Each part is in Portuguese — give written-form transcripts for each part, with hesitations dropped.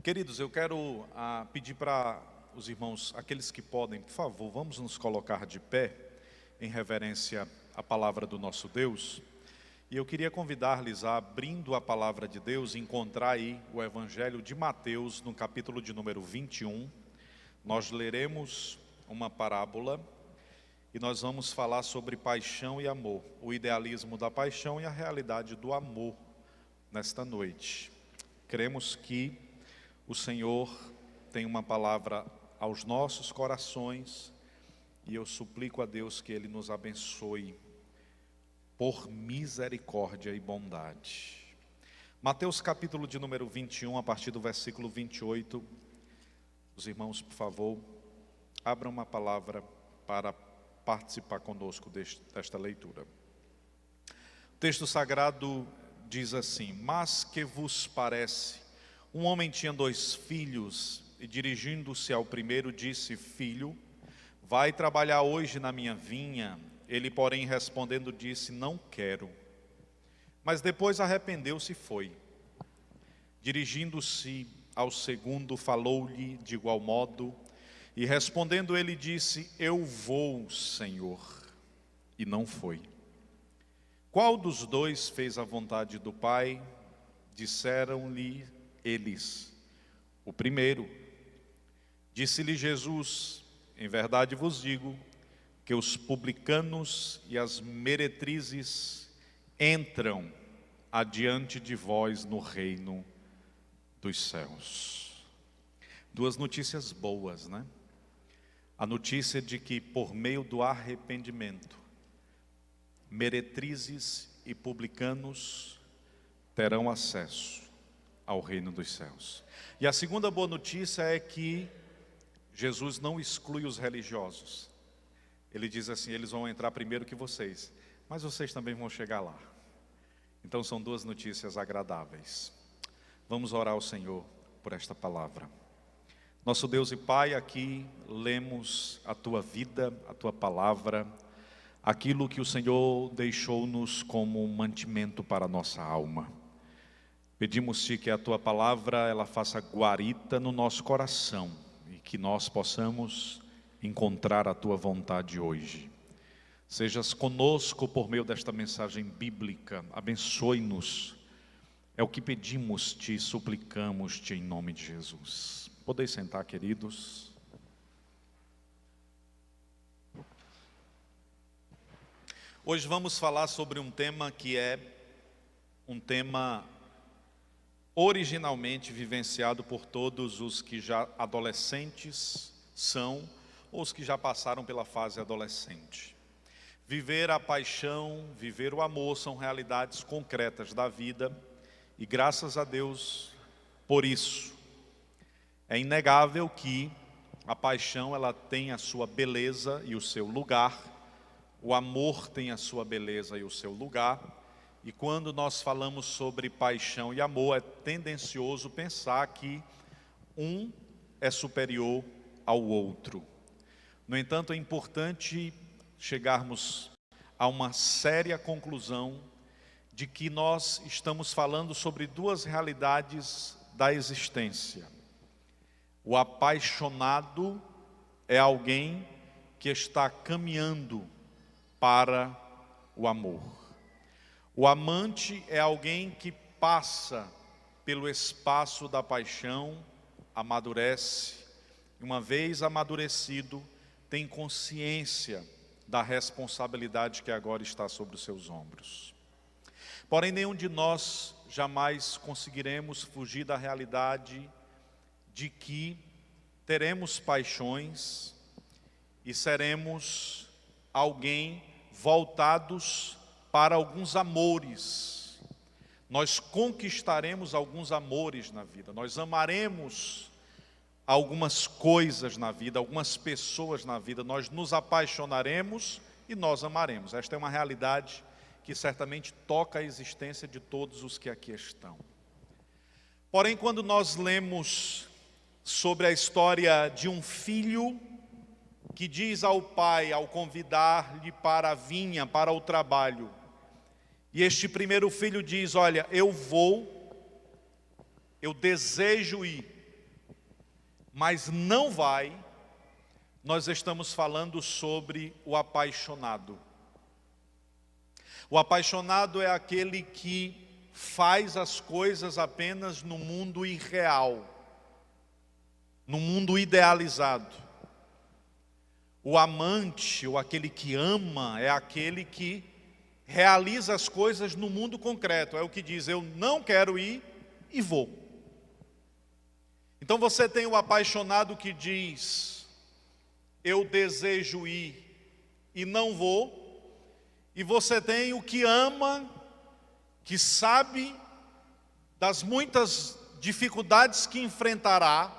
Queridos, eu quero pedir para os irmãos, aqueles que podem, por favor, vamos nos colocar de pé em reverência à palavra do nosso Deus. E eu queria convidar-lhes a, abrindo a palavra de Deus, encontrar aí o Evangelho de Mateus, no capítulo de número 21. Nós leremos uma parábola e nós vamos falar sobre paixão e amor, o idealismo da paixão e a realidade do amor nesta noite. Cremos que o Senhor tem uma palavra aos nossos corações e eu suplico a Deus que Ele nos abençoe por misericórdia e bondade. Mateus capítulo de número 21, a partir do versículo 28. Os irmãos, por favor, abram uma palavra para participar conosco desta leitura. O texto sagrado diz assim: Mas que vos parece? Um homem tinha 2 filhos e, dirigindo-se ao primeiro, disse: Filho, vai trabalhar hoje na minha vinha. Ele, porém, respondendo, disse: Não quero. Mas depois arrependeu-se e foi. Dirigindo-se ao segundo, falou-lhe de igual modo, e respondendo ele disse: Eu vou, Senhor. E não foi. Qual dos 2 fez a vontade do Pai? Disseram-lhe eles: O primeiro. Disse-lhe Jesus: Em verdade vos digo que os publicanos e as meretrizes entram adiante de vós no reino dos céus. 2 notícias boas, né? A notícia de que por meio do arrependimento, meretrizes e publicanos terão acesso ao reino dos céus. E a segunda boa notícia é que Jesus não exclui os religiosos. Ele diz assim: eles vão entrar primeiro que vocês, mas vocês também vão chegar lá. Então são 2 notícias agradáveis. Vamos orar ao Senhor por esta palavra. Nosso Deus e Pai, aqui lemos a Tua vida, a Tua palavra, aquilo que o Senhor deixou-nos como mantimento para a nossa alma. Pedimos-te que a Tua palavra ela faça guarita no nosso coração e que nós possamos encontrar a Tua vontade hoje. Sejas conosco por meio desta mensagem bíblica, abençoe-nos. É o que pedimos-te e suplicamos-te em nome de Jesus. Podeis sentar, queridos. Hoje vamos falar sobre um tema que é um tema originalmente vivenciado por todos os que já adolescentes são, ou os que já passaram pela fase adolescente. Viver a paixão, viver o amor são realidades concretas da vida e graças a Deus por isso. É inegável que a paixão ela tem a sua beleza e o seu lugar, o amor tem a sua beleza e o seu lugar. E quando nós falamos sobre paixão e amor, é tendencioso pensar que um é superior ao outro. No entanto, é importante chegarmos a uma séria conclusão de que nós estamos falando sobre 2 realidades da existência. O apaixonado é alguém que está caminhando para o amor. O amante é alguém que passa pelo espaço da paixão, amadurece, e uma vez amadurecido, tem consciência da responsabilidade que agora está sobre os seus ombros. Porém, nenhum de nós jamais conseguiremos fugir da realidade de que teremos paixões e seremos alguém voltados para alguns amores. Nós conquistaremos alguns amores na vida, nós amaremos algumas coisas na vida, algumas pessoas na vida, nós nos apaixonaremos e nós amaremos. Esta é uma realidade que certamente toca a existência de todos os que aqui estão. Porém, quando nós lemos sobre a história de um filho que diz ao pai, ao convidar-lhe para a vinha, para o trabalho, e este primeiro filho diz: olha, eu vou, eu desejo ir, mas não vai, nós estamos falando sobre o apaixonado. O apaixonado é aquele que faz as coisas apenas no mundo irreal, no mundo idealizado. O amante, ou aquele que ama, é aquele que realiza as coisas no mundo concreto. É o que diz: eu não quero ir e vou. Então você tem o apaixonado que diz: eu desejo ir e não vou. E você tem o que ama, que sabe das muitas dificuldades que enfrentará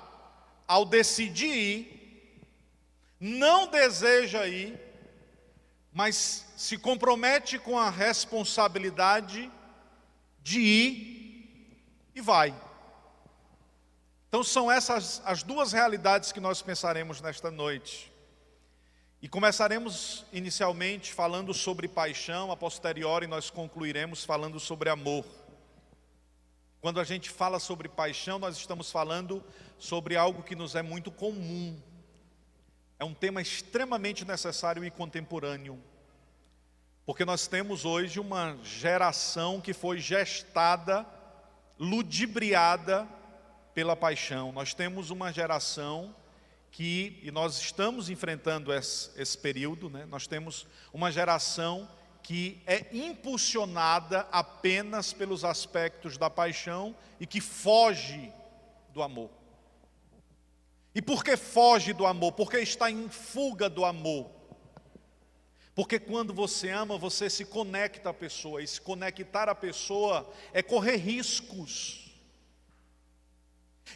ao decidir ir, não deseja ir, mas se compromete com a responsabilidade de ir e vai. Então são essas as duas realidades que nós pensaremos nesta noite. E começaremos inicialmente falando sobre paixão, a posteriori nós concluiremos falando sobre amor. Quando a gente fala sobre paixão, nós estamos falando sobre algo que nos é muito comum. É um tema extremamente necessário e contemporâneo. Porque nós temos hoje uma geração que foi gestada, ludibriada pela paixão. Nós temos uma geração e nós estamos enfrentando esse período, né? Nós temos uma geração que é impulsionada apenas pelos aspectos da paixão e que foge do amor. E por que foge do amor? Porque está em fuga do amor. Porque quando você ama, você se conecta à pessoa, e se conectar à pessoa é correr riscos.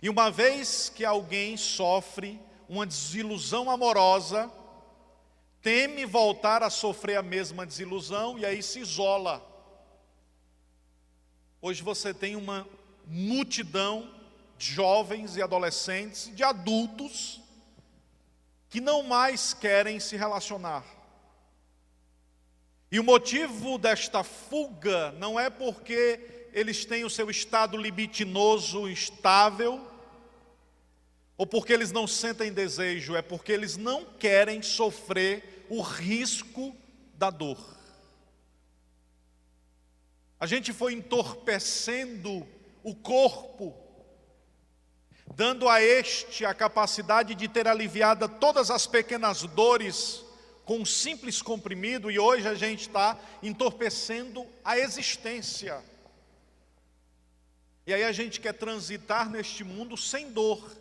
E uma vez que alguém sofre uma desilusão amorosa, teme voltar a sofrer a mesma desilusão e aí se isola. Hoje você tem uma multidão de jovens e adolescentes, de adultos, que não mais querem se relacionar. E o motivo desta fuga não é porque eles têm o seu estado libidinoso estável, ou porque eles não sentem desejo, é porque eles não querem sofrer o risco da dor. A gente foi entorpecendo o corpo, dando a este a capacidade de ter aliviado todas as pequenas dores com um simples comprimido, e hoje a gente está entorpecendo a existência. E aí a gente quer transitar neste mundo sem dor.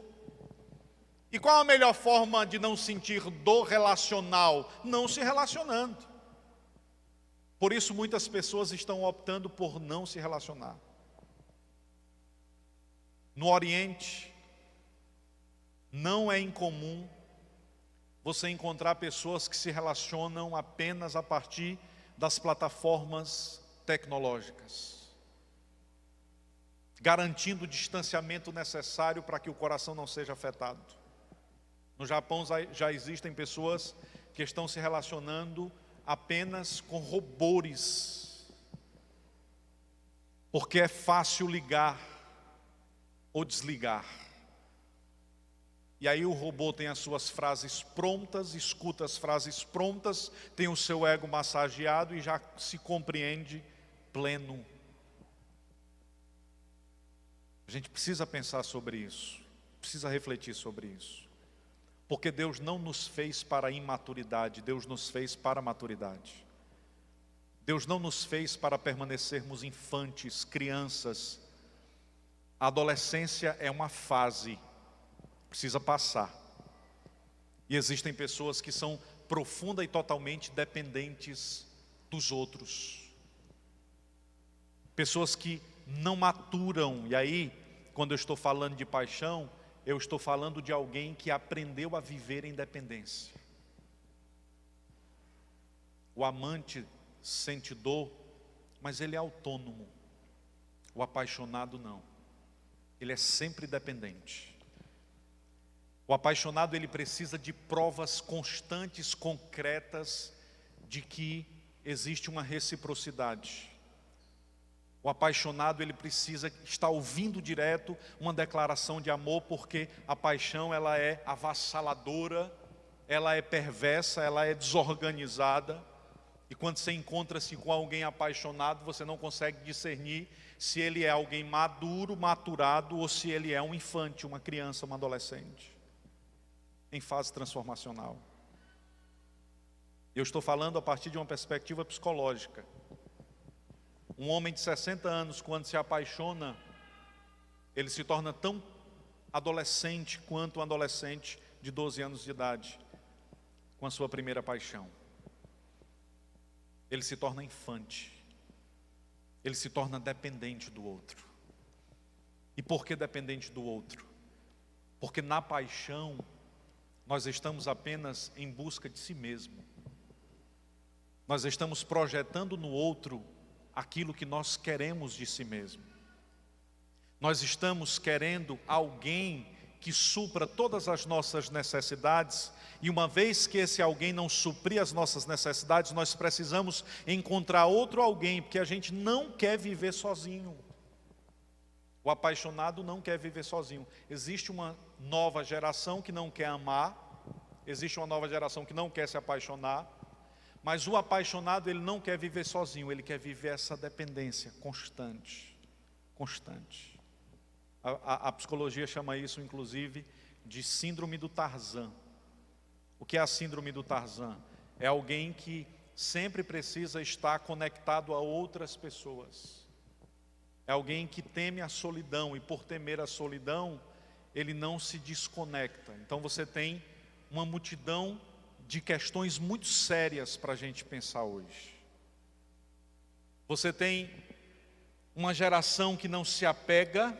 E qual a melhor forma de não sentir dor relacional? Não se relacionando. Por isso muitas pessoas estão optando por não se relacionar. No Oriente, não é incomum você encontrar pessoas que se relacionam apenas a partir das plataformas tecnológicas, garantindo o distanciamento necessário para que o coração não seja afetado. No Japão já existem pessoas que estão se relacionando apenas com robôs, porque é fácil ligar ou desligar. E aí o robô tem as suas frases prontas, escuta as frases prontas, tem o seu ego massageado e já se compreende pleno. A gente precisa pensar sobre isso, precisa refletir sobre isso. Porque Deus não nos fez para a imaturidade, Deus nos fez para a maturidade. Deus não nos fez para permanecermos infantes, crianças. A adolescência é uma fase, precisa passar. E existem pessoas que são profunda e totalmente dependentes dos outros. Pessoas que não maturam, e aí, quando eu estou falando de paixão, eu estou falando de alguém que aprendeu a viver em dependência. O amante sente dor, mas ele é autônomo. O apaixonado não. Ele é sempre dependente. O apaixonado, ele precisa de provas constantes, concretas, de que existe uma reciprocidade. O apaixonado, ele precisa estar ouvindo direto uma declaração de amor, porque a paixão, ela é avassaladora, ela é perversa, ela é desorganizada. E quando você encontra-se com alguém apaixonado, você não consegue discernir se ele é alguém maduro, maturado, ou se ele é um infante, uma criança, um adolescente, em fase transformacional. Eu estou falando a partir de uma perspectiva psicológica. Um homem de 60 anos, quando se apaixona, ele se torna tão adolescente quanto um adolescente de 12 anos de idade, com a sua primeira paixão. Ele se torna infante, ele se torna dependente do outro. E por que dependente do outro? Porque na paixão, nós estamos apenas em busca de si mesmo. Nós estamos projetando no outro aquilo que nós queremos de si mesmo. Nós estamos querendo alguém que supra todas as nossas necessidades, e uma vez que esse alguém não suprir as nossas necessidades, nós precisamos encontrar outro alguém, porque a gente não quer viver sozinho. O apaixonado não quer viver sozinho. Existe uma nova geração que não quer amar, existe uma nova geração que não quer se apaixonar, mas o apaixonado, ele não quer viver sozinho, ele quer viver essa dependência constante, constante. A psicologia chama isso, inclusive, de síndrome do Tarzan. O que é a síndrome do Tarzan? É alguém que sempre precisa estar conectado a outras pessoas. É alguém que teme a solidão, e por temer a solidão, ele não se desconecta. Então você tem uma multidão de questões muito sérias para a gente pensar hoje. Você tem uma geração que não se apega,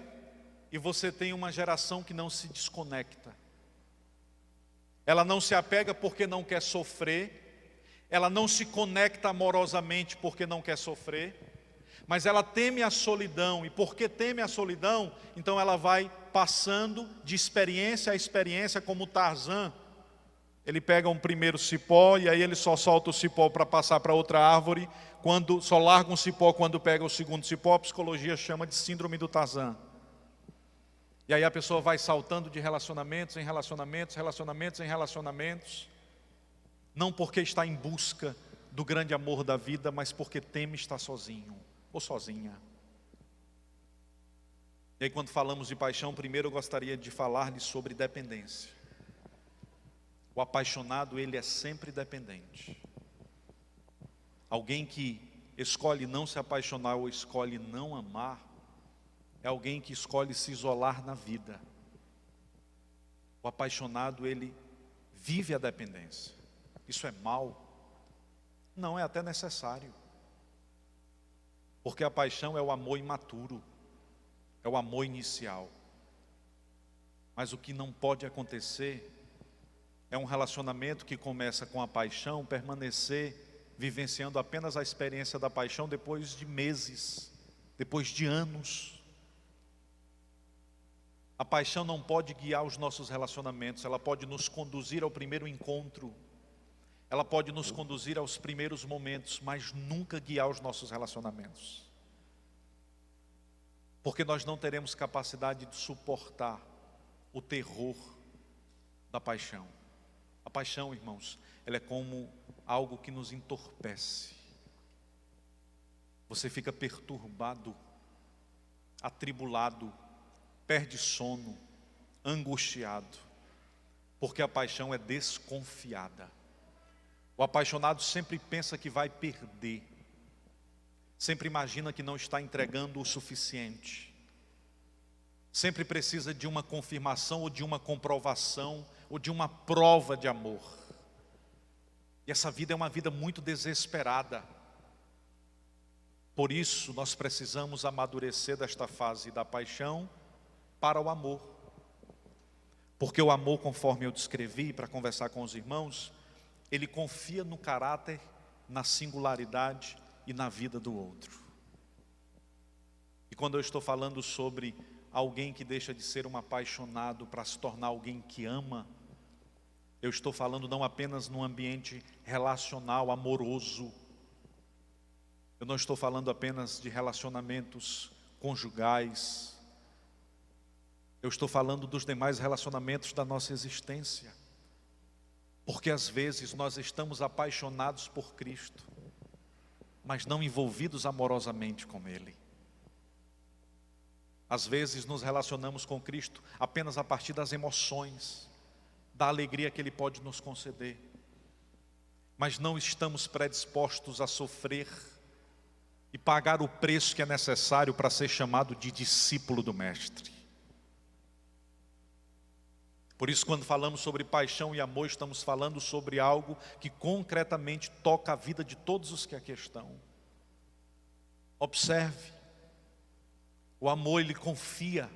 e você tem uma geração que não se desconecta. Ela não se apega porque não quer sofrer, ela não se conecta amorosamente porque não quer sofrer, mas ela teme a solidão, e porque teme a solidão, então ela vai passando de experiência a experiência, como Tarzan. Ele pega um primeiro cipó, e aí ele só solta o cipó para passar para outra árvore, só larga um cipó quando pega o segundo cipó. A psicologia chama de síndrome do Tarzan. E aí a pessoa vai saltando de relacionamentos em relacionamentos, relacionamentos em relacionamentos, não porque está em busca do grande amor da vida, mas porque teme estar sozinho ou sozinha. E aí, quando falamos de paixão, primeiro eu gostaria de falar-lhe sobre dependência. O apaixonado, ele é sempre dependente. Alguém que escolhe não se apaixonar ou escolhe não amar, é alguém que escolhe se isolar na vida. O apaixonado, ele vive a dependência. Isso é mal? Não, é até necessário. Porque a paixão é o amor imaturo, é o amor inicial. Mas o que não pode acontecer é um relacionamento que começa com a paixão permanecer vivenciando apenas a experiência da paixão depois de meses, depois de anos. A paixão não pode guiar os nossos relacionamentos, ela pode nos conduzir ao primeiro encontro, ela pode nos conduzir aos primeiros momentos, mas nunca guiar os nossos relacionamentos. Porque nós não teremos capacidade de suportar o terror da paixão. A paixão, irmãos, ela é como algo que nos entorpece. Você fica perturbado, atribulado, perde sono, angustiado, porque a paixão é desconfiada. O apaixonado sempre pensa que vai perder, sempre imagina que não está entregando o suficiente, sempre precisa de uma confirmação ou de uma comprovação ou de uma prova de amor. E essa vida é uma vida muito desesperada. Por isso nós precisamos amadurecer desta fase da paixão para o amor. Porque o amor, conforme eu descrevi para conversar com os irmãos, ele confia no caráter, na singularidade e na vida do outro. E quando eu estou falando sobre alguém que deixa de ser um apaixonado para se tornar alguém que ama, eu estou falando não apenas num ambiente relacional, amoroso. Eu não estou falando apenas de relacionamentos conjugais. Eu estou falando dos demais relacionamentos da nossa existência. Porque às vezes nós estamos apaixonados por Cristo, mas não envolvidos amorosamente com Ele. Às vezes nos relacionamos com Cristo apenas a partir das emoções, da alegria que Ele pode nos conceder. Mas não estamos predispostos a sofrer e pagar o preço que é necessário para ser chamado de discípulo do Mestre. Por isso, quando falamos sobre paixão e amor, estamos falando sobre algo que concretamente toca a vida de todos os que aqui estão. Observe, o amor ele confia.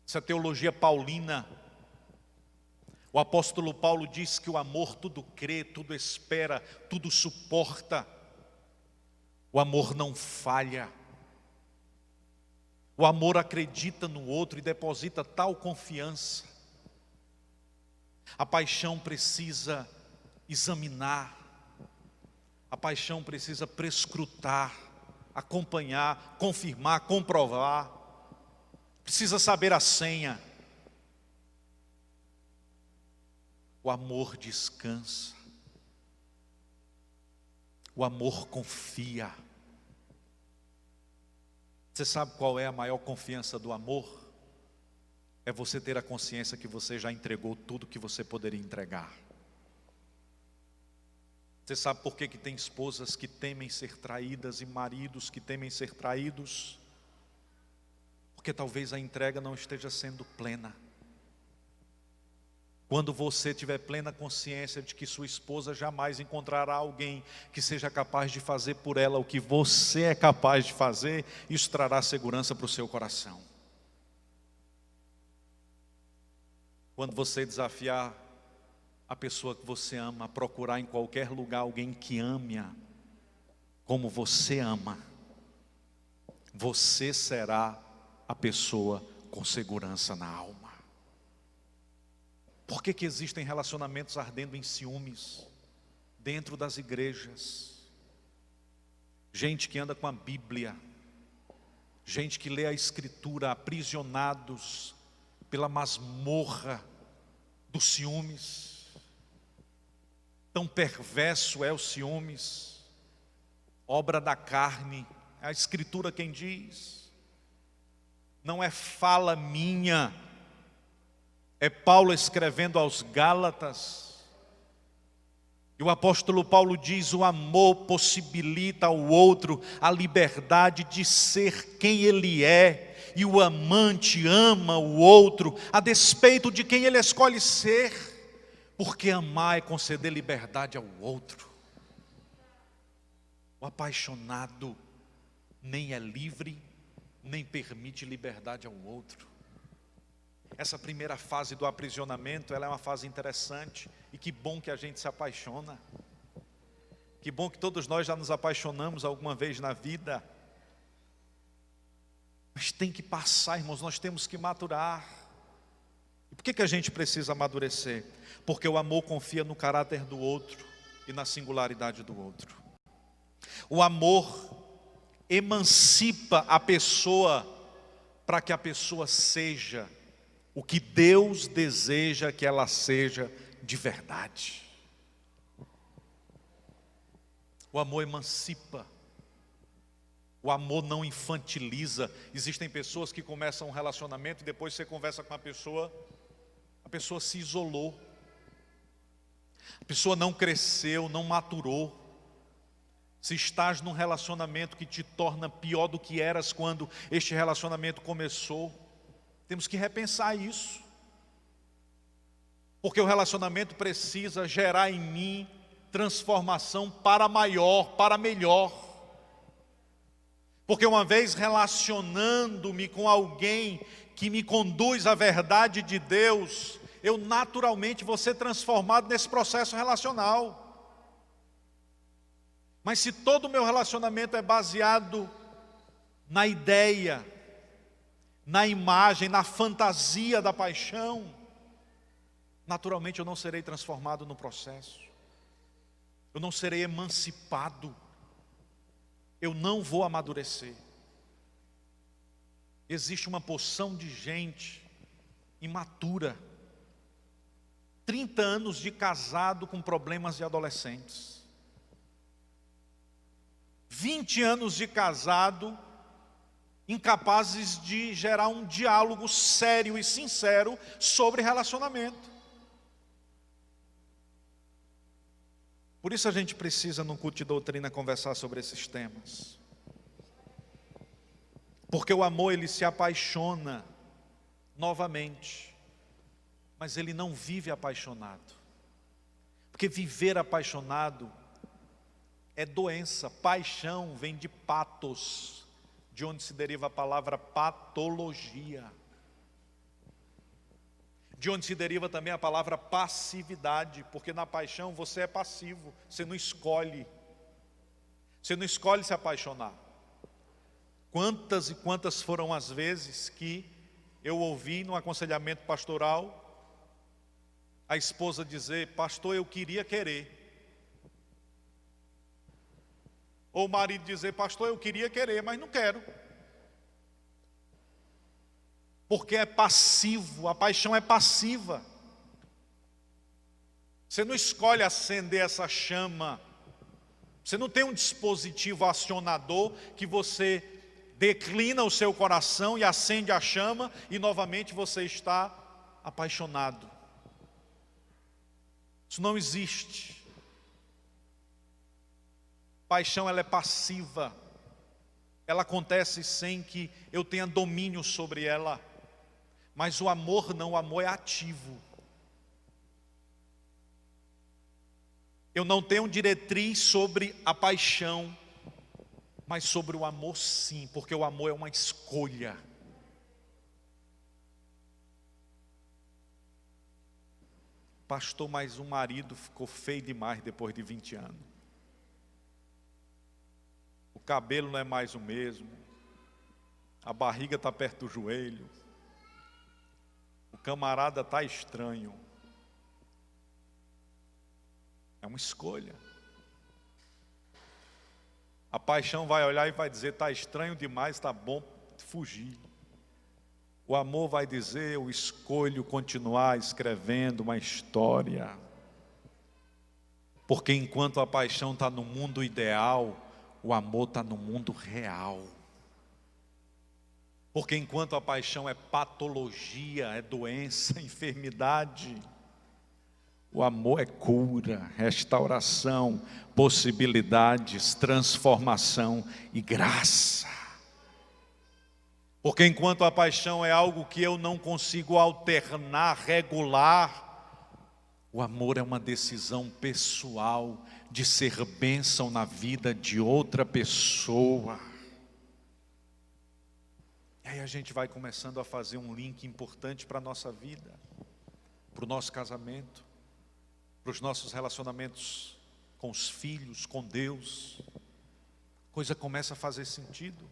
Isso é teologia paulina. O apóstolo Paulo diz que o amor tudo crê, tudo espera, tudo suporta. O amor não falha. O amor acredita no outro e deposita tal confiança. A paixão precisa examinar. A paixão precisa prescrutar, acompanhar, confirmar, comprovar. Precisa saber a senha. O amor descansa. O amor confia. Você sabe qual é a maior confiança do amor? É você ter a consciência que você já entregou tudo que você poderia entregar. Você sabe por que tem esposas que temem ser traídas e maridos que temem ser traídos? Porque talvez a entrega não esteja sendo plena. Quando você tiver plena consciência de que sua esposa jamais encontrará alguém que seja capaz de fazer por ela o que você é capaz de fazer, isso trará segurança para o seu coração. Quando você desafiar a pessoa que você ama a procurar em qualquer lugar alguém que ame-a como você ama, você será a pessoa com segurança na alma. Por que existem relacionamentos ardendo em ciúmes dentro das igrejas? Gente que anda com a Bíblia, gente que lê a Escritura, aprisionados pela masmorra dos ciúmes. Tão perverso é o ciúmes, obra da carne, é a Escritura quem diz. Não é fala minha, é Paulo escrevendo aos Gálatas. E o apóstolo Paulo diz: o amor possibilita ao outro a liberdade de ser quem ele é. E o amante ama o outro a despeito de quem ele escolhe ser. Porque amar é conceder liberdade ao outro. O apaixonado nem é livre, nem permite liberdade ao outro. Essa primeira fase do aprisionamento, ela é uma fase interessante. E que bom que a gente se apaixona. Que bom que todos nós já nos apaixonamos alguma vez na vida. Mas tem que passar, irmãos, nós temos que maturar. E por que a gente precisa amadurecer? Porque o amor confia no caráter do outro e na singularidade do outro. O amor emancipa a pessoa para que a pessoa seja o que Deus deseja que ela seja de verdade. O amor emancipa. O amor não infantiliza. Existem pessoas que começam um relacionamento e depois você conversa com a pessoa se isolou. A pessoa não cresceu, não maturou. Se estás num relacionamento que te torna pior do que eras quando este relacionamento começou, temos que repensar isso. Porque o relacionamento precisa gerar em mim transformação para maior, para melhor. Porque uma vez relacionando-me com alguém que me conduz à verdade de Deus, eu naturalmente vou ser transformado nesse processo relacional. Mas se todo o meu relacionamento é baseado na ideia, na imagem, na fantasia da paixão, naturalmente eu não serei transformado no processo. Eu não serei emancipado. eu não vou amadurecer. Existe uma porção de gente imatura, 30 anos de casado com problemas de adolescentes, 20 anos de casado, incapazes de gerar um diálogo sério e sincero sobre relacionamento. Por isso a gente precisa, no culto de doutrina, conversar sobre esses temas. Porque o amor, ele se apaixona novamente, mas ele não vive apaixonado. Porque viver apaixonado é doença. Paixão vem de patos, de onde se deriva a palavra patologia. De onde se deriva também a palavra passividade, porque na paixão você é passivo, você não escolhe. Você não escolhe se apaixonar. Quantas e quantas foram as vezes que eu ouvi no aconselhamento pastoral a esposa dizer: pastor, eu queria querer. Ou o marido dizer: pastor, eu queria querer, mas não quero. Porque é passivo, a paixão é passiva. Você não escolhe acender essa chama. Você não tem um dispositivo acionador que você declina o seu coração e acende a chama e novamente você está apaixonado. Isso não existe. Paixão, ela é passiva. Ela acontece sem que eu tenha domínio sobre ela. Mas o amor não, o amor é ativo. Eu não tenho diretriz sobre a paixão, mas sobre o amor sim, porque o amor é uma escolha. Pastor, mas o marido ficou feio demais depois de 20 anos. O cabelo não é mais o mesmo. A barriga está perto do joelho. O camarada está estranho. É uma escolha. A paixão vai olhar e vai dizer: está estranho demais, está bom fugir. O amor vai dizer: eu escolho continuar escrevendo uma história. Porque enquanto a paixão está no mundo ideal, o amor está no mundo real. Porque enquanto a paixão é patologia, é doença, enfermidade, o amor é cura, restauração, possibilidades, transformação e graça. Porque enquanto a paixão é algo que eu não consigo alternar, regular, o amor é uma decisão pessoal de ser bênção na vida de outra pessoa. E aí a gente vai começando a fazer um link importante para a nossa vida, para o nosso casamento, para os nossos relacionamentos com os filhos, com Deus. A coisa começa a fazer sentido,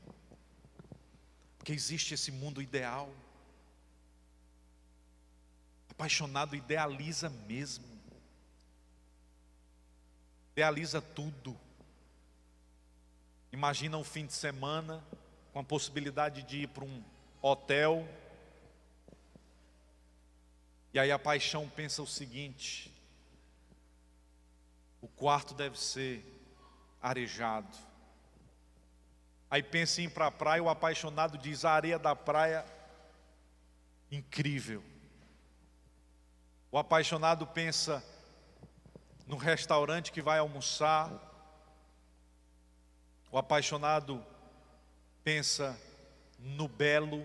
porque existe esse mundo ideal. Apaixonado idealiza mesmo, idealiza tudo. Imagina um fim de semana com a possibilidade de ir para um hotel, e aí a paixão pensa o seguinte: o quarto deve ser arejado. Aí pensa em ir para a praia, o apaixonado diz: a areia da praia, incrível. O apaixonado pensa no restaurante que vai almoçar. O apaixonado pensa no belo,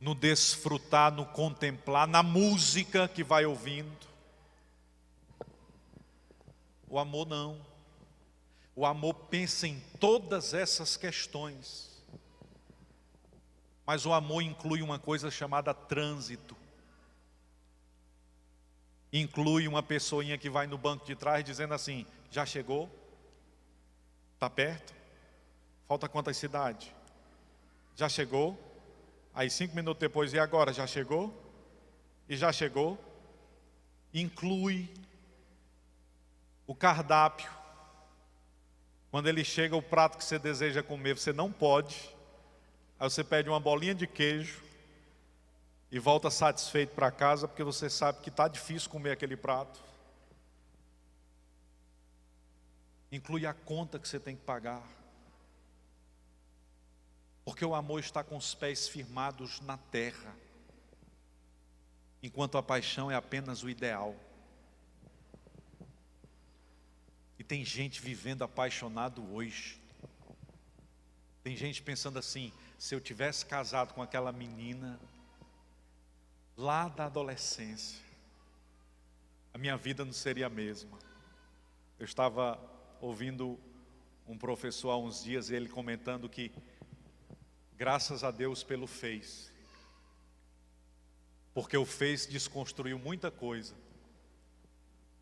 no desfrutar, no contemplar, na música que vai ouvindo. O amor não. O amor pensa em todas essas questões. Mas o amor inclui uma coisa chamada trânsito. Inclui uma pessoinha que vai no banco de trás dizendo assim: já chegou? Está perto? Falta quantas cidades? Já chegou? Aí 5 minutos depois: e agora? Já chegou? E já chegou? Inclui o cardápio. Quando ele chega, o prato que você deseja comer, você não pode. Aí você pede uma bolinha de queijo e volta satisfeito para casa, porque você sabe que está difícil comer aquele prato. Inclui a conta que você tem que pagar. Porque o amor está com os pés firmados na terra, enquanto a paixão é apenas o ideal. E tem gente vivendo apaixonado hoje. Tem gente pensando assim: se eu tivesse casado com aquela menina lá da adolescência, a minha vida não seria a mesma. Eu estava ouvindo um professor há uns dias, ele comentando que graças a Deus pelo Face, porque o Face desconstruiu muita coisa.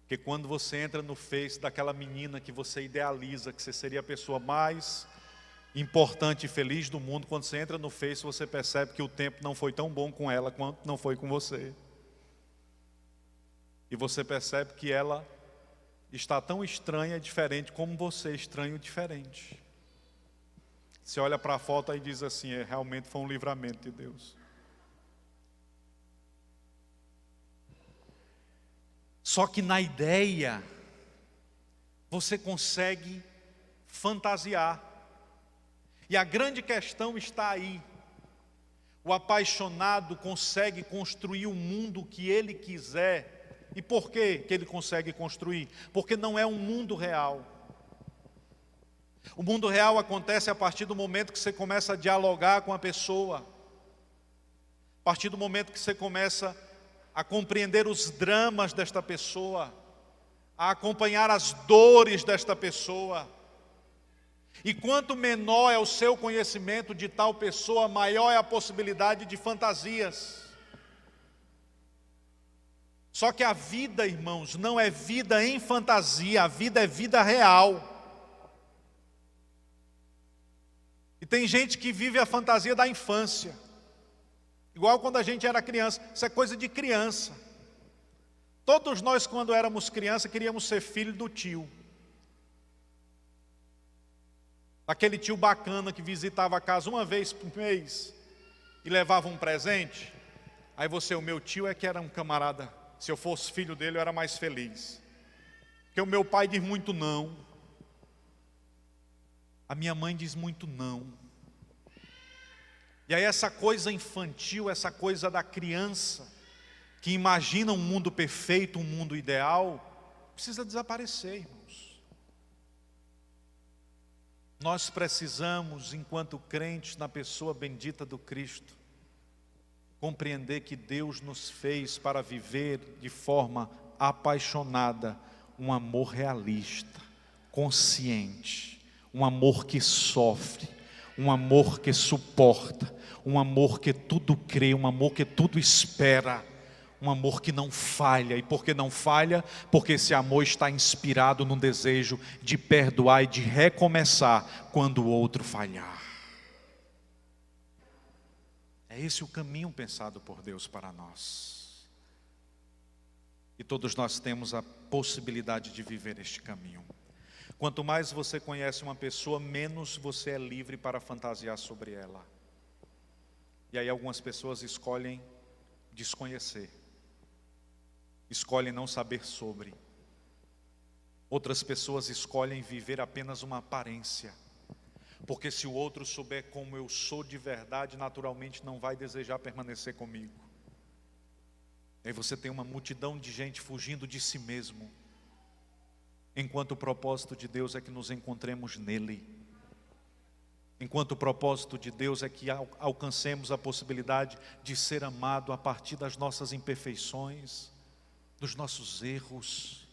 Porque quando você entra no Face daquela menina que você idealiza, que você seria a pessoa mais importante e feliz do mundo, quando você entra no Face, você percebe que o tempo não foi tão bom com ela quanto não foi com você. E você percebe que ela está tão estranha e diferente como você, estranho e diferente. Você olha para a foto e diz assim: realmente foi um livramento de Deus. Só que na ideia, você consegue fantasiar. E a grande questão está aí. O apaixonado consegue construir o mundo que ele quiser. E por que ele consegue construir? Porque não é um mundo real. O mundo real acontece a partir do momento que você começa a dialogar com a pessoa. A partir do momento que você começa a compreender os dramas desta pessoa, a acompanhar as dores desta pessoa. E quanto menor é o seu conhecimento de tal pessoa, maior é a possibilidade de fantasias. Só que a vida, irmãos, não é vida em fantasia, a vida é vida real. E tem gente que vive a fantasia da infância. Igual quando a gente era criança, isso é coisa de criança. Todos nós, quando éramos criança, queríamos ser filho do tio. Aquele tio bacana que visitava a casa uma vez por mês e levava um presente. Aí você: o meu tio é que era um camarada, se eu fosse filho dele eu era mais feliz. Porque o meu pai diz muito não. A minha mãe diz muito não. E aí essa coisa infantil, essa coisa da criança, que imagina um mundo perfeito, um mundo ideal, precisa desaparecer, irmãos. Nós precisamos, enquanto crentes na pessoa bendita do Cristo, compreender que Deus nos fez para viver de forma apaixonada, um amor realista, consciente, um amor que sofre, um amor que suporta, um amor que tudo crê, um amor que tudo espera, um amor que não falha. E por que não falha? Porque esse amor está inspirado no desejo de perdoar e de recomeçar quando o outro falhar. É esse o caminho pensado por Deus para nós. E todos nós temos a possibilidade de viver este caminho. Quanto mais você conhece uma pessoa, menos você é livre para fantasiar sobre ela. E aí algumas pessoas escolhem desconhecer, escolhem não saber sobre. Outras pessoas escolhem viver apenas uma aparência, porque se o outro souber como eu sou de verdade, naturalmente não vai desejar permanecer comigo. Aí você tem uma multidão de gente fugindo de si mesmo, enquanto o propósito de Deus é que nos encontremos nele. Enquanto o propósito de Deus é que alcancemos a possibilidade de ser amado a partir das nossas imperfeições, dos nossos erros.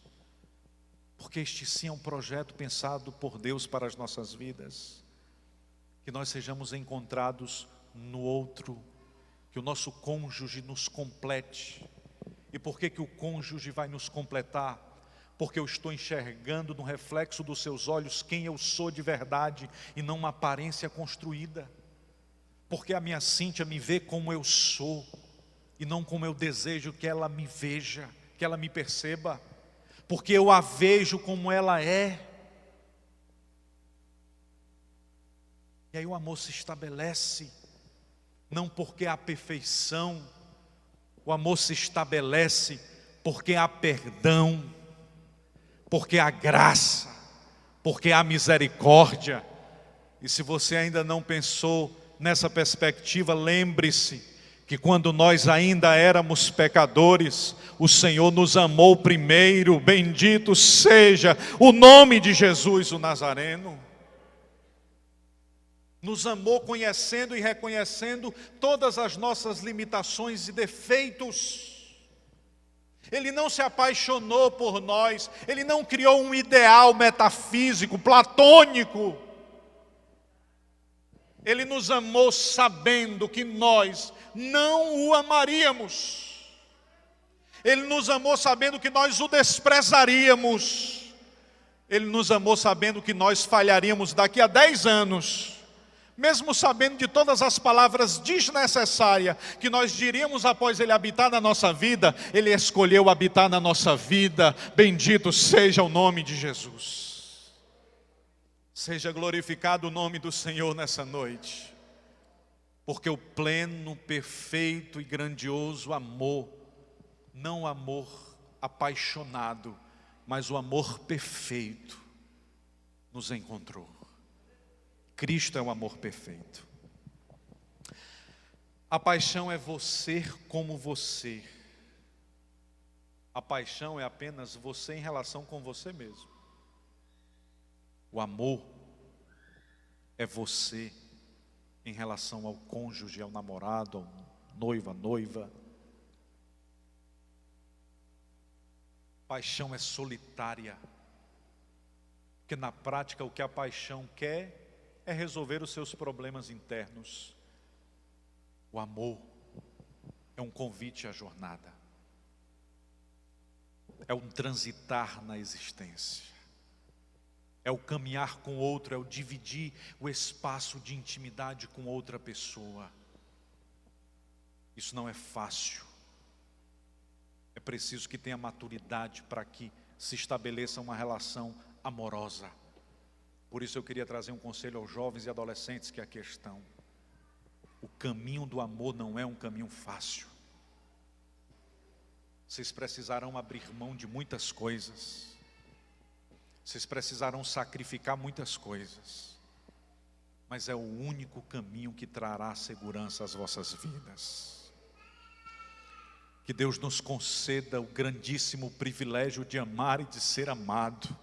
Porque este sim é um projeto pensado por Deus para as nossas vidas. Que nós sejamos encontrados no outro, que o nosso cônjuge nos complete. E por que o cônjuge vai nos completar? Porque eu estou enxergando no reflexo dos seus olhos quem eu sou de verdade e não uma aparência construída. Porque a minha Cíntia me vê como eu sou e não como eu desejo que ela me veja, que ela me perceba. Porque eu a vejo como ela é. E aí o amor se estabelece, não porque há perfeição, o amor se estabelece porque há perdão, porque há graça, porque há misericórdia. E se você ainda não pensou nessa perspectiva, lembre-se que quando nós ainda éramos pecadores, o Senhor nos amou primeiro. Bendito seja o nome de Jesus o Nazareno. Nos amou conhecendo e reconhecendo todas as nossas limitações e defeitos. Ele não se apaixonou por nós, Ele não criou um ideal metafísico, platônico. Ele nos amou sabendo que nós não o amaríamos. Ele nos amou sabendo que nós o desprezaríamos. Ele nos amou sabendo que nós falharíamos daqui a 10 anos. Mesmo sabendo de todas as palavras desnecessárias que nós diríamos após Ele habitar na nossa vida, Ele escolheu habitar na nossa vida. Bendito seja o nome de Jesus. Seja glorificado o nome do Senhor nessa noite, porque o pleno, perfeito e grandioso amor, não o amor apaixonado, mas o amor perfeito, nos encontrou. Cristo é o amor perfeito. A paixão é você como você. A paixão é apenas você em relação com você mesmo. O amor é você em relação ao cônjuge, ao namorado, ao noivo, à noiva. Paixão é solitária, porque na prática o que a paixão quer é resolver os seus problemas internos. O amor é um convite à jornada, é um transitar na existência. É o caminhar com o outro, é o dividir o espaço de intimidade com outra pessoa. Isso não é fácil. É preciso que tenha maturidade para que se estabeleça uma relação amorosa. Por isso eu queria trazer um conselho aos jovens e adolescentes que aqui estão. O caminho do amor não é um caminho fácil. Vocês precisarão abrir mão de muitas coisas. Vocês precisarão sacrificar muitas coisas, mas é o único caminho que trará segurança às vossas vidas. Que Deus nos conceda o grandíssimo privilégio de amar e de ser amado.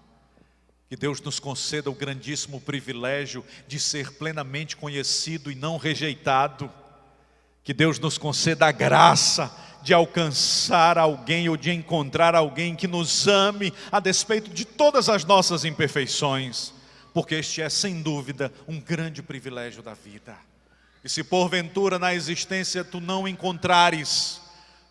Que Deus nos conceda o grandíssimo privilégio de ser plenamente conhecido e não rejeitado. Que Deus nos conceda a graça de alcançar alguém ou de encontrar alguém que nos ame a despeito de todas as nossas imperfeições, porque este é sem dúvida um grande privilégio da vida. E se porventura na existência tu não encontrares,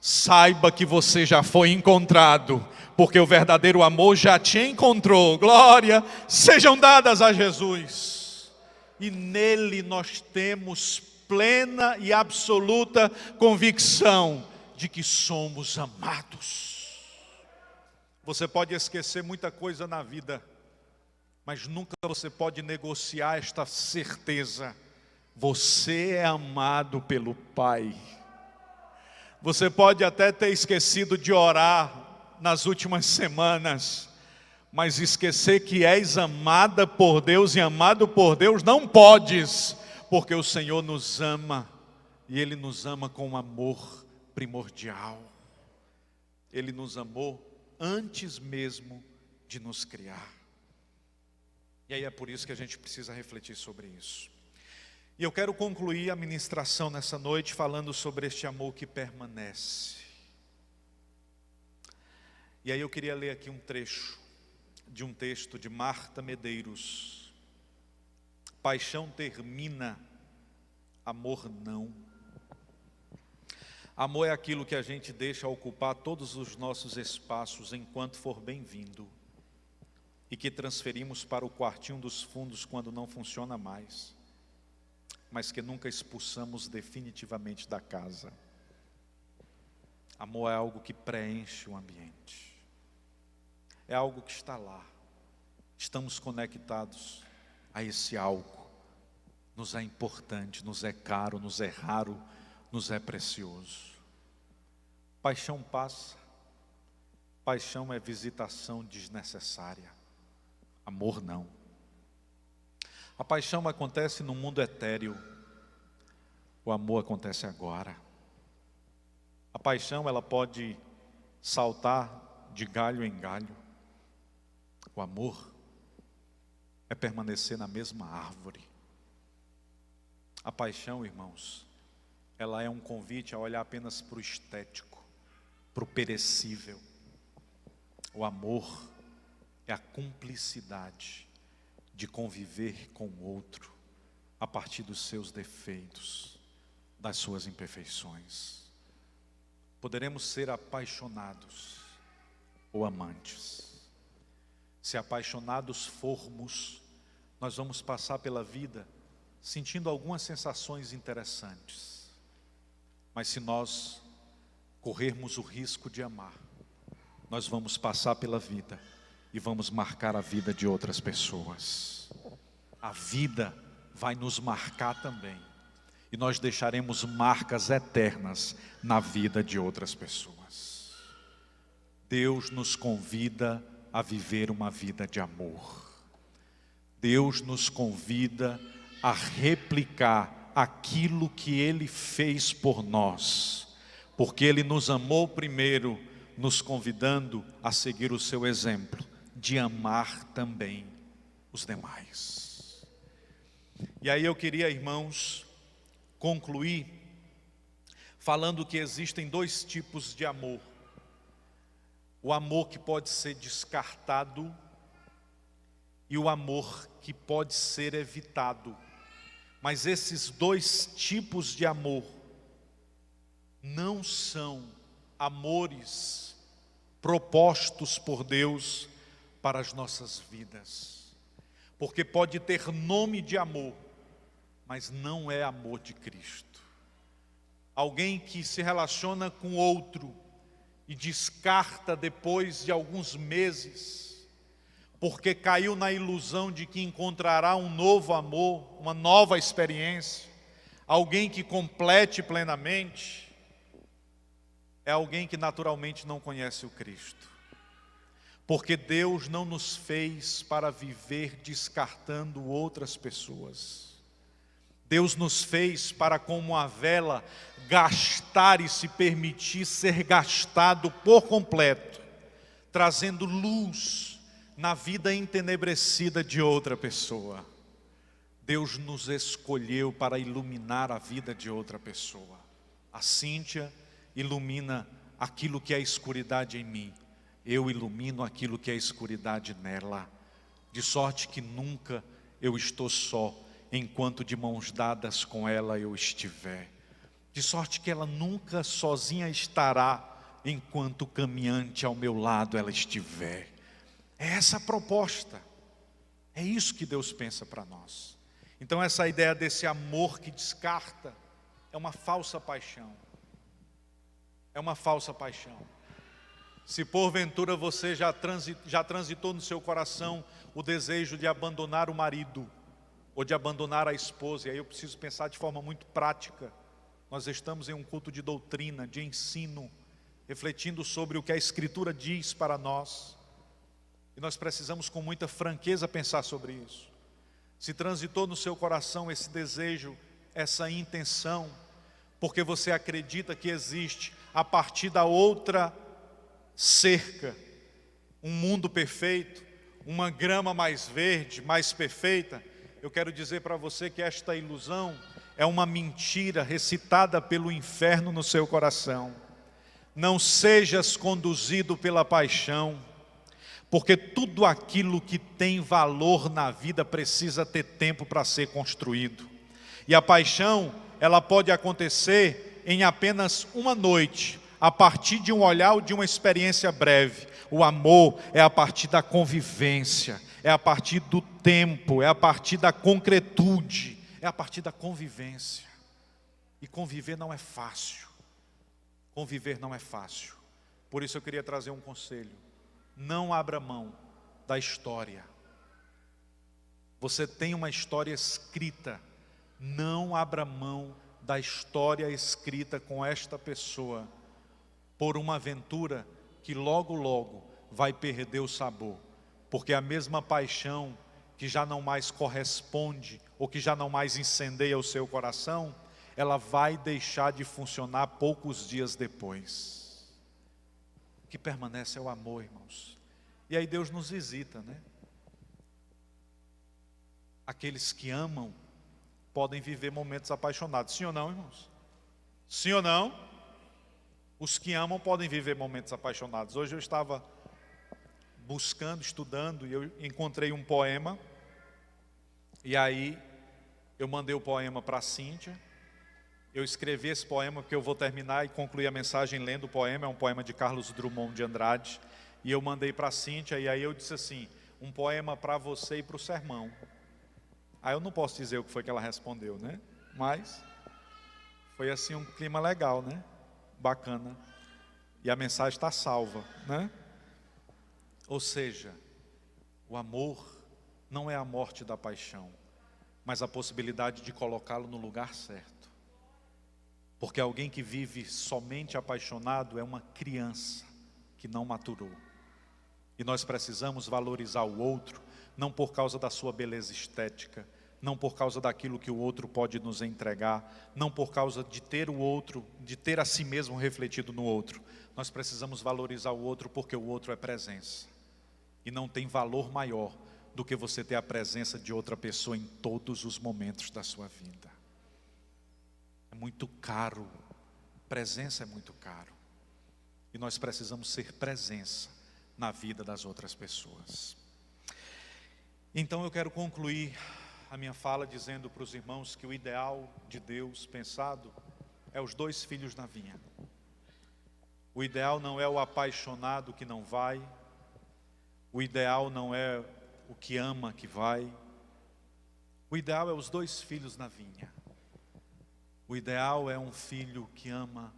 saiba que você já foi encontrado, porque o verdadeiro amor já te encontrou. Glória sejam dadas a Jesus, e nele nós temos plena e absoluta convicção de que somos amados. Você pode esquecer muita coisa na vida, mas nunca você pode negociar esta certeza: você é amado pelo Pai. Você pode até ter esquecido de orar nas últimas semanas, mas esquecer que és amada por Deus e amado por Deus não podes, porque o Senhor nos ama, e Ele nos ama com amor primordial. Ele nos amou antes mesmo de nos criar. E aí é por isso que a gente precisa refletir sobre isso. E eu quero concluir a ministração nessa noite falando sobre este amor que permanece. E aí eu queria ler aqui um trecho de um texto de Marta Medeiros. Paixão termina, amor não. Amor é aquilo que a gente deixa ocupar todos os nossos espaços enquanto for bem-vindo, e que transferimos para o quartinho dos fundos quando não funciona mais, mas que nunca expulsamos definitivamente da casa. Amor é algo que preenche o ambiente, é algo que está lá. Estamos conectados a esse algo nos é importante, nos é caro, nos é raro, nos é precioso. Paixão passa, paixão é visitação desnecessária, amor não. A paixão acontece no mundo etéreo, o amor acontece agora. A paixão, ela pode saltar de galho em galho. O amor é permanecer na mesma árvore. A paixão, irmãos, ela é um convite a olhar apenas para o estético, para o perecível. O amor é a cumplicidade de conviver com o outro a partir dos seus defeitos, das suas imperfeições. Poderemos ser apaixonados ou amantes. Se apaixonados formos, nós vamos passar pela vida sentindo algumas sensações interessantes. Mas se nós corrermos o risco de amar, nós vamos passar pela vida e vamos marcar a vida de outras pessoas. A vida vai nos marcar também. E nós deixaremos marcas eternas na vida de outras pessoas. Deus nos convida a viver uma vida de amor. Deus nos convida a replicar aquilo que Ele fez por nós, porque Ele nos amou primeiro, nos convidando a seguir o seu exemplo, de amar também os demais. E aí eu queria, irmãos, concluir falando que existem dois tipos de amor. O amor que pode ser descartado e o amor que pode ser evitado. Mas esses dois tipos de amor não são amores propostos por Deus para as nossas vidas. Porque pode ter nome de amor, mas não é amor de Cristo. Alguém que se relaciona com outro e descarta depois de alguns meses, porque caiu na ilusão de que encontrará um novo amor, uma nova experiência, alguém que complete plenamente, é alguém que naturalmente não conhece o Cristo. Porque Deus não nos fez para viver descartando outras pessoas. Deus nos fez para, como a vela, gastar e se permitir ser gastado por completo, trazendo luz na vida entenebrecida de outra pessoa. Deus nos escolheu para iluminar a vida de outra pessoa. A Cíntia ilumina aquilo que é escuridade em mim. Eu ilumino aquilo que é escuridade nela. De sorte que nunca eu estou só, enquanto de mãos dadas com ela eu estiver. De sorte que ela nunca sozinha estará, enquanto caminhante ao meu lado ela estiver. É essa a proposta. É isso que Deus pensa para nós. Então essa ideia desse amor que descarta é uma falsa paixão. É uma falsa paixão. Se porventura você já transitou no seu coração o desejo de abandonar o marido, ou de abandonar a esposa, e aí eu preciso pensar de forma muito prática. Nós estamos em um culto de doutrina, de ensino, refletindo sobre o que a Escritura diz para nós. E nós precisamos com muita franqueza pensar sobre isso. Se transitou no seu coração esse desejo, essa intenção, porque você acredita que existe, a partir da outra cerca, um mundo perfeito, uma grama mais verde, mais perfeita, eu quero dizer para você que esta ilusão é uma mentira recitada pelo inferno no seu coração. Não sejas conduzido pela paixão, porque tudo aquilo que tem valor na vida precisa ter tempo para ser construído. E a paixão, ela pode acontecer em apenas uma noite, a partir de um olhar ou de uma experiência breve. O amor é a partir da convivência, é a partir do tempo, é a partir da concretude, é a partir da convivência. E conviver não é fácil. Conviver não é fácil. Por isso eu queria trazer um conselho. Não abra mão da história. Você tem uma história escrita Não abra mão da história escrita com esta pessoa por uma aventura que logo, logo vai perder o sabor. Porque a mesma paixão que já não mais corresponde ou que já não mais incendeia o seu coração, ela vai deixar de funcionar poucos dias depois. O que permanece é o amor, irmãos. E aí Deus nos visita, né? Aqueles que amam podem viver momentos apaixonados. Sim ou não, irmãos? Sim ou não? Os que amam podem viver momentos apaixonados. Hoje eu estava buscando, estudando, e eu encontrei um poema. E aí eu mandei o poema para a Cíntia. Eu escrevi esse poema porque eu vou terminar e concluir a mensagem lendo o poema. É um poema de Carlos Drummond de Andrade. E eu mandei para a Cíntia, e aí eu disse assim: um poema para você e para o sermão. Aí eu não posso dizer o que foi que ela respondeu, né? Mas foi assim um clima legal, né? Bacana. E a mensagem está salva, né? Ou seja, o amor não é a morte da paixão, mas a possibilidade de colocá-lo no lugar certo. Porque alguém que vive somente apaixonado é uma criança que não maturou. E nós precisamos valorizar o outro, não por causa da sua beleza estética, não por causa daquilo que o outro pode nos entregar, não por causa de ter o outro, de ter a si mesmo refletido no outro. Nós precisamos valorizar o outro porque o outro é presença. E não tem valor maior do que você ter a presença de outra pessoa em todos os momentos da sua vida. É muito caro, presença é muito caro. E nós precisamos ser presença na vida das outras pessoas. Então eu quero concluir a minha fala dizendo para os irmãos que o ideal de Deus pensado é os dois filhos na vinha. O ideal não é o apaixonado que não vai, o ideal não é o que ama que vai, o ideal é os dois filhos na vinha. O ideal é um filho que ama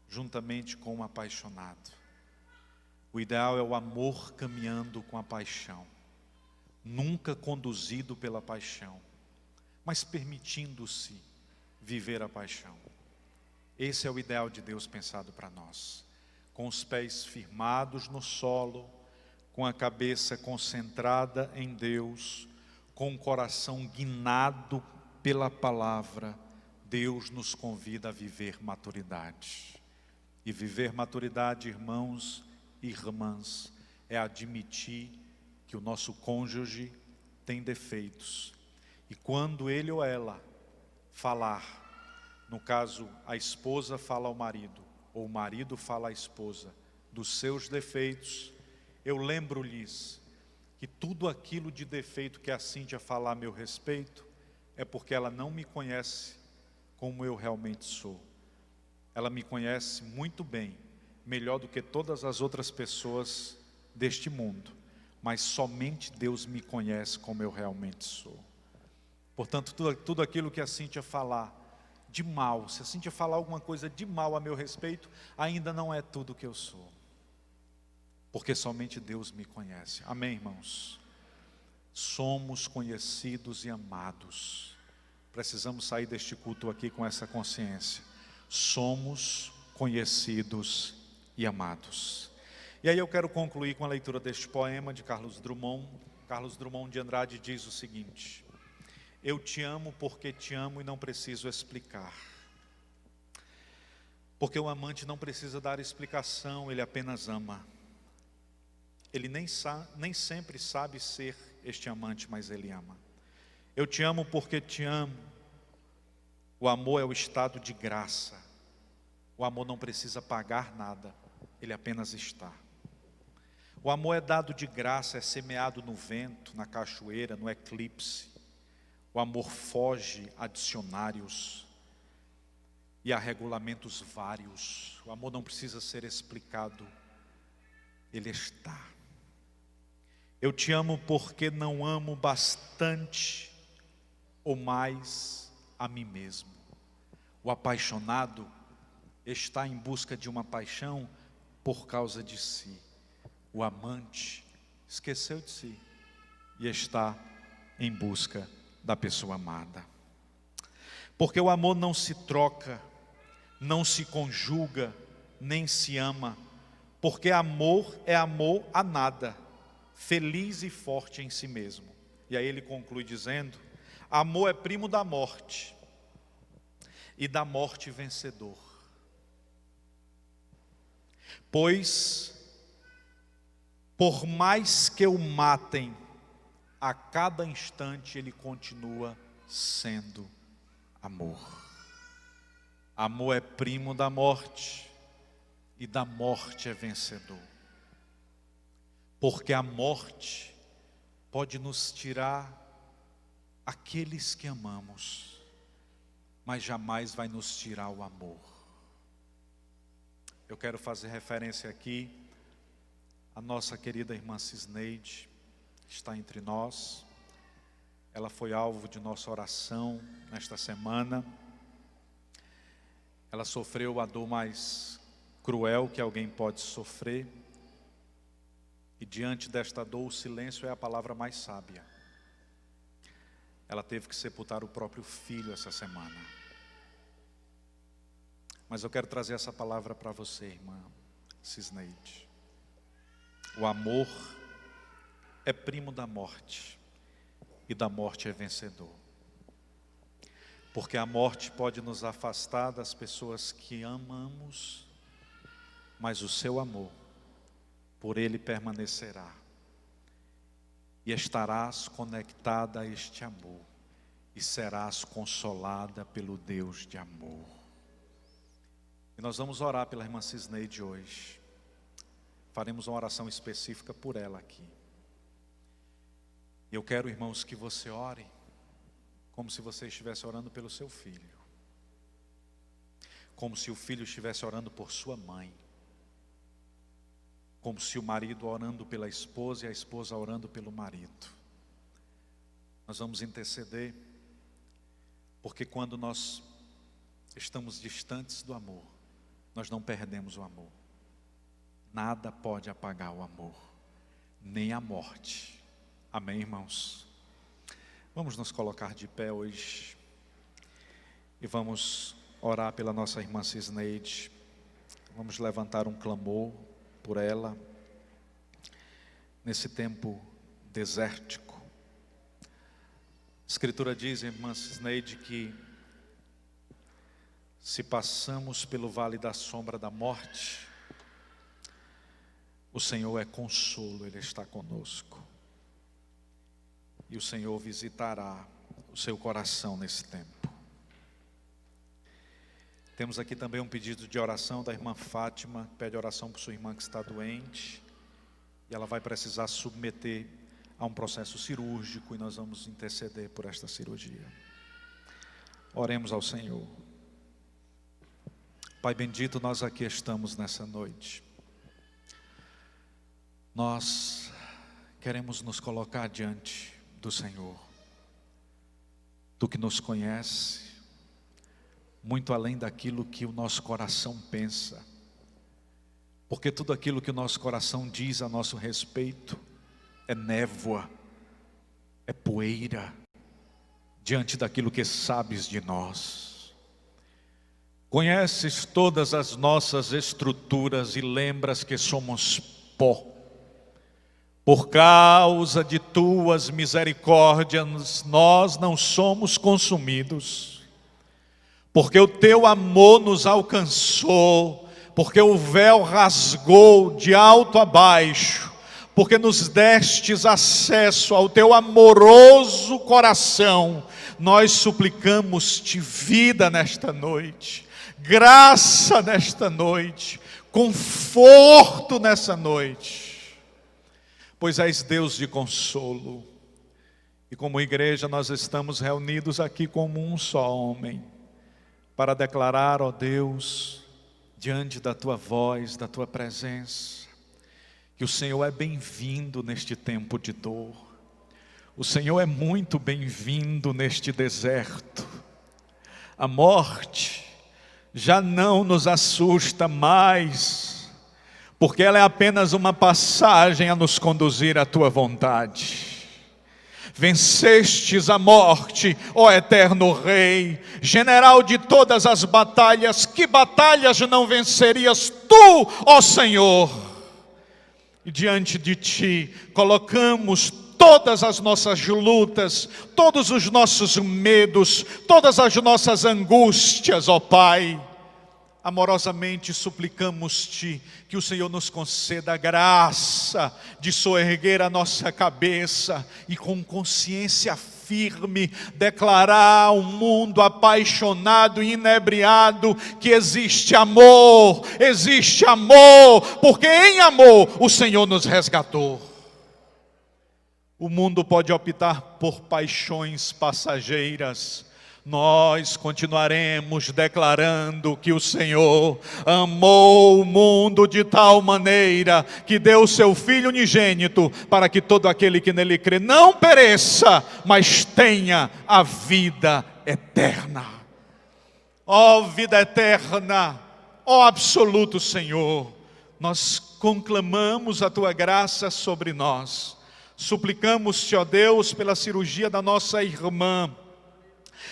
juntamente com um apaixonado. O ideal é o amor caminhando com a paixão, nunca conduzido pela paixão, mas permitindo-se viver a paixão. Esse é o ideal de Deus pensado para nós, com os pés firmados no solo, com a cabeça concentrada em Deus, com o coração guinado pela palavra. Deus nos convida a viver maturidade. E viver maturidade, irmãos e irmãs, é admitir que o nosso cônjuge tem defeitos. E quando ele ou ela falar, no caso a esposa fala ao marido, ou o marido fala à esposa, dos seus defeitos, eu lembro-lhes que tudo aquilo de defeito que a Cíntia falar a meu respeito, é porque ela não me conhece como eu realmente sou. Ela me conhece muito bem, melhor do que todas as outras pessoas deste mundo, mas somente Deus me conhece como eu realmente sou. Portanto, tudo aquilo que a Cíntia falar de mal, se a Cíntia falar alguma coisa de mal a meu respeito, ainda não é tudo que eu sou, porque somente Deus me conhece. Amém, irmãos? Somos conhecidos e amados. Precisamos sair deste culto aqui com essa consciência. Somos conhecidos e amados. E aí eu quero concluir com a leitura deste poema de Carlos Drummond. Carlos Drummond de Andrade diz o seguinte: eu te amo porque te amo e não preciso explicar. Porque o amante não precisa dar explicação, ele apenas ama. Ele nem sempre sabe ser este amante, mas ele ama. Eu te amo porque te amo. O amor é o estado de graça. O amor não precisa pagar nada, ele apenas está. O amor é dado de graça, é semeado no vento, na cachoeira, no eclipse. O amor foge a dicionários e a regulamentos vários. O amor não precisa ser explicado, ele está. Eu te amo porque não amo bastante ou mais a mim mesmo. O apaixonado está em busca de uma paixão por causa de si. O amante esqueceu de si e está em busca da pessoa amada. Porque o amor não se troca, não se conjuga, nem se ama. Porque amor é amor a nada, feliz e forte em si mesmo. E aí ele conclui dizendo: amor é primo da morte, e da morte vencedor. Pois, por mais que o matem, a cada instante ele continua sendo amor. Amor é primo da morte, e da morte é vencedor. Porque a morte pode nos tirar aqueles que amamos, mas jamais vai nos tirar o amor. Eu quero fazer referência aqui à nossa querida irmã Cisneide, que está entre nós. Ela foi alvo de nossa oração nesta semana. Ela sofreu a dor mais cruel que alguém pode sofrer. E diante desta dor, o silêncio é a palavra mais sábia. Ela teve que sepultar o próprio filho essa semana. Mas eu quero trazer essa palavra para você, irmã Cisneide. O amor é primo da morte, e da morte é vencedor. Porque a morte pode nos afastar das pessoas que amamos, mas o seu amor por ele permanecerá. E estarás conectada a este amor, e serás consolada pelo Deus de amor. E nós vamos orar pela irmã Cisneide hoje. Faremos uma oração específica por ela aqui. Eu quero, irmãos, que você ore como se você estivesse orando pelo seu filho. Como se o filho estivesse orando por sua mãe. Como se o marido orando pela esposa e a esposa orando pelo marido. Nós vamos interceder, porque quando nós estamos distantes do amor, nós não perdemos o amor. Nada pode apagar o amor, nem a morte. Amém, irmãos? Vamos nos colocar de pé hoje e vamos orar pela nossa irmã Cisneide. Vamos levantar um clamor por ela nesse tempo desértico. A Escritura diz, irmã Cisneide, que se passamos pelo vale da sombra da morte, o Senhor é consolo, Ele está conosco. E o Senhor visitará o seu coração nesse tempo. Temos aqui também um pedido de oração da irmã Fátima, pede oração por sua irmã que está doente, e ela vai precisar submeter a um processo cirúrgico, e nós vamos interceder por esta cirurgia. Oremos ao Senhor. Pai bendito, nós aqui estamos nessa noite. Nós queremos nos colocar diante do Senhor. Tu que nos conhece, muito além daquilo que o nosso coração pensa. Porque tudo aquilo que o nosso coração diz a nosso respeito é névoa, é poeira, diante daquilo que sabes de nós. Conheces todas as nossas estruturas e lembras que somos pó. Por causa de tuas misericórdias, nós não somos consumidos. Porque o teu amor nos alcançou, porque o véu rasgou de alto a baixo, porque nos destes acesso ao teu amoroso coração, nós suplicamos-te vida nesta noite, graça nesta noite, conforto nessa noite. Pois és Deus de consolo, e como igreja nós estamos reunidos aqui como um só homem, para declarar, ó Deus, diante da tua voz, da tua presença, que o Senhor é bem-vindo neste tempo de dor, o Senhor é muito bem-vindo neste deserto. A morte já não nos assusta mais, porque ela é apenas uma passagem a nos conduzir à tua vontade. Vencestes a morte, ó eterno Rei, general de todas as batalhas. Que batalhas não vencerias tu, ó Senhor? E diante de ti colocamos todas as nossas lutas, todos os nossos medos, todas as nossas angústias, ó Pai. Amorosamente suplicamos-te que o Senhor nos conceda a graça de soerguer a nossa cabeça e com consciência firme declarar ao mundo apaixonado e inebriado que existe amor, porque em amor o Senhor nos resgatou. O mundo pode optar por paixões passageiras. Nós continuaremos declarando que o Senhor amou o mundo de tal maneira que deu o seu Filho unigênito para que todo aquele que nele crê não pereça, mas tenha a vida eterna. Ó vida eterna, ó absoluto Senhor, nós conclamamos a tua graça sobre nós. Suplicamos-te, ó Deus, pela cirurgia da nossa irmã,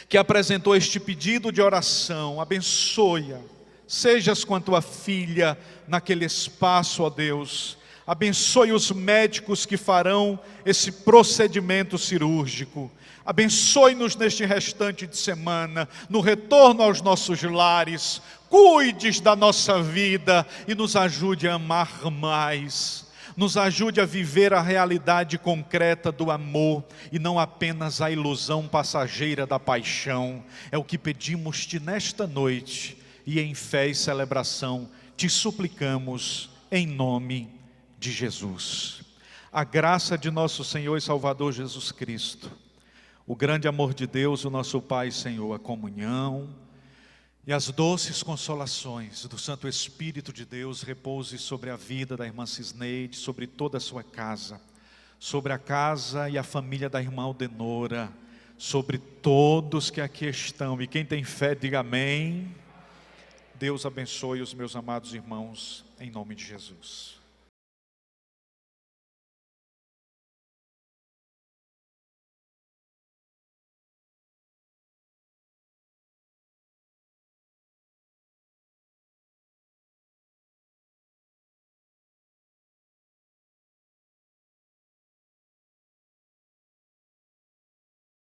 que apresentou este pedido de oração. Abençoe-a, sejas com a tua filha naquele espaço, ó Deus. Abençoe os médicos que farão esse procedimento cirúrgico. Abençoe-nos neste restante de semana, no retorno aos nossos lares. Cuides da nossa vida e nos ajude a amar mais. Nos ajude a viver a realidade concreta do amor e não apenas a ilusão passageira da paixão. É o que pedimos-te nesta noite e em fé e celebração te suplicamos em nome de Jesus. A graça de nosso Senhor e Salvador Jesus Cristo, o grande amor de Deus, o nosso Pai e Senhor, a comunhão e as doces consolações do Santo Espírito de Deus repouse sobre a vida da irmã Cisneide, sobre toda a sua casa, sobre a casa e a família da irmã Aldenora, sobre todos que aqui estão. E quem tem fé, diga amém. Deus abençoe os meus amados irmãos, em nome de Jesus.